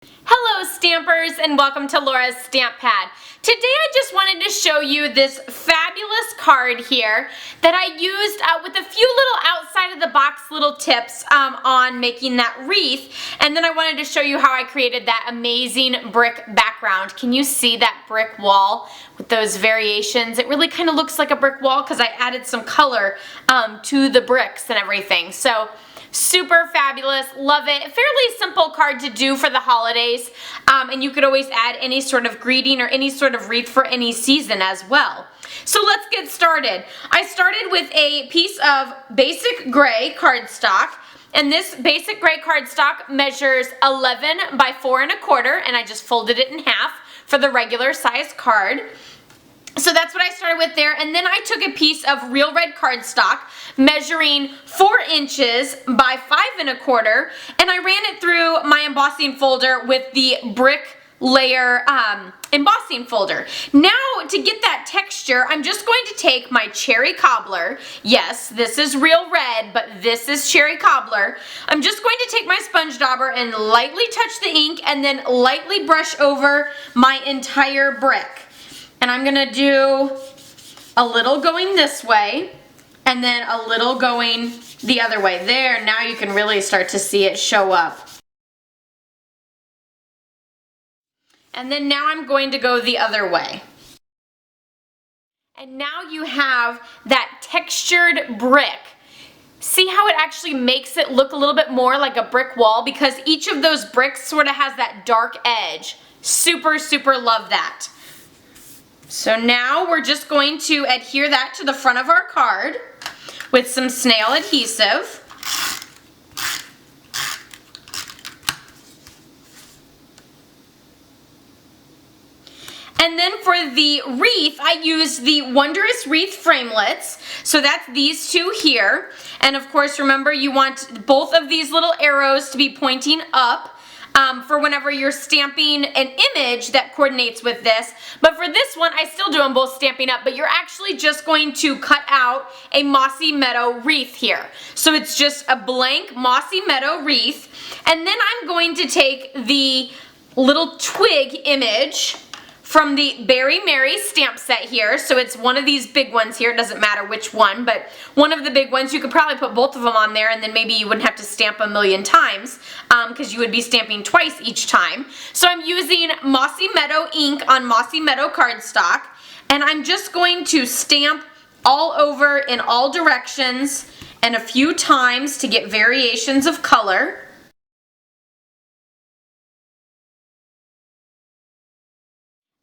Hello Stampers, and welcome to Laura's Stamp Pad. Today I just wanted to show you this fabulous card here that I used with a few little outside of the box little tips on making that wreath, and then I wanted to show you how I created that amazing brick background. Can you see that brick wall with those variations? It really kind of looks like a brick wall because I added some color to the bricks and everything. So super fabulous, love it. Fairly simple card to do for the holidays, and you could always add any sort of greeting or any sort of wreath for any season as well. So let's get started. I started with a piece of basic gray cardstock, and this basic gray cardstock measures 11 by 4 1/4, and I just folded it in half for the regular size card. So that's what I started with there, and then I took a piece of real red cardstock measuring 4 inches by 5 1/4, and I ran it through my embossing folder with the brick layer embossing folder. Now to get that texture, I'm just going to take my cherry cobbler. Yes, this is real red, but this is cherry cobbler. I'm just going to take my sponge dauber and lightly touch the ink and then lightly brush over my entire brick. And I'm gonna do a little going this way and then a little going the other way. There, now you can really start to see it show up. And then now I'm going to go the other way. And now you have that textured brick. See how it actually makes it look a little bit more like a brick wall because each of those bricks sort of has that dark edge. Super, super love that. So now we're just going to adhere that to the front of our card with some snail adhesive. And then for the wreath, I used the Wondrous wreath framelits. So that's these two here. And of course, remember you want both of these little arrows to be pointing up. For whenever you're stamping an image that coordinates with this. But for this one, I still do them both stamping up, but you're actually just going to cut out a mossy meadow wreath here. So it's just a blank mossy meadow wreath. And then I'm going to take the little twig image from the Berry Mary stamp set here. So it's one of these big ones here. It doesn't matter which one, but one of the big ones. You could probably put both of them on there and then maybe you wouldn't have to stamp a million times because you would be stamping twice each time. So I'm using Mossy Meadow ink on Mossy Meadow cardstock, and I'm just going to stamp all over in all directions and a few times to get variations of color.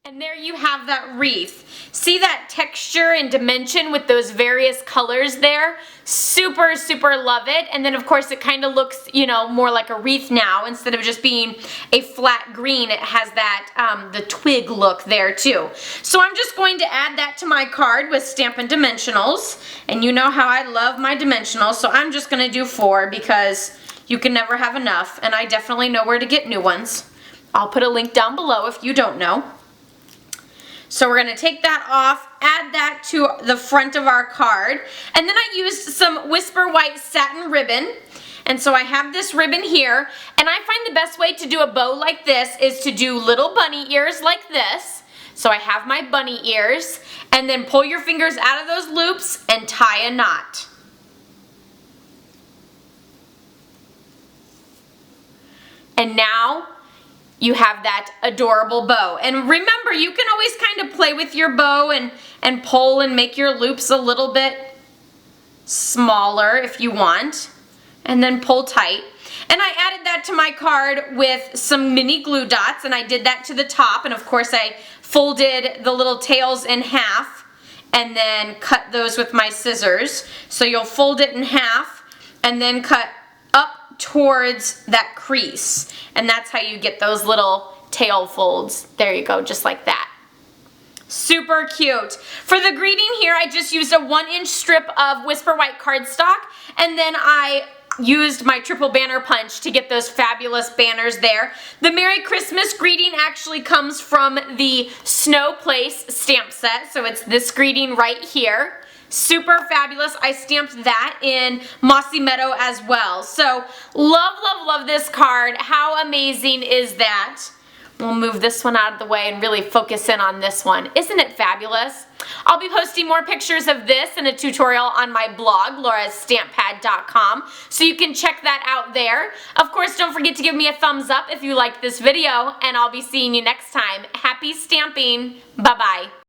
And there you have that wreath. See that texture and dimension with those various colors there? Super, super love it. And then of course it kind of looks, you know, more like a wreath now. Instead of just being a flat green, it has that, the twig look there too. So I'm just going to add that to my card with Stampin' Dimensionals. And you know how I love my dimensionals, so I'm just gonna do 4 because you can never have enough. And I definitely know where to get new ones. I'll put a link down below if you don't know. So we're going to take that off, add that to the front of our card, and then I used some Whisper White satin ribbon. And so I have this ribbon here, and I find the best way to do a bow like this is to do little bunny ears like this. So I have my bunny ears, and then pull your fingers out of those loops and tie a knot. And now you have that adorable bow. And remember, you can always kind of play with your bow and pull and make your loops a little bit smaller if you want. And then pull tight. And I added that to my card with some mini glue dots, and I did that to the top. And of course I folded the little tails in half and then cut those with my scissors. So you'll fold it in half and then cut up towards that crease, and that's how you get those little tail folds. There you go, just like that. Super cute. For the greeting here, I just used a 1-inch strip of Whisper White cardstock, and then I used my triple banner punch to get those fabulous banners there. The Merry Christmas greeting actually comes from the Snow Place stamp set, so it's this greeting right here. Super fabulous. I stamped that in Mossy Meadow as well. So love, love, love this card. How amazing is that? We'll move this one out of the way and really focus in on this one. Isn't it fabulous? I'll be posting more pictures of this in a tutorial on my blog, laurastamppad.com, so you can check that out there. Of course, don't forget to give me a thumbs up if you liked this video, and I'll be seeing you next time. Happy stamping. Bye-bye.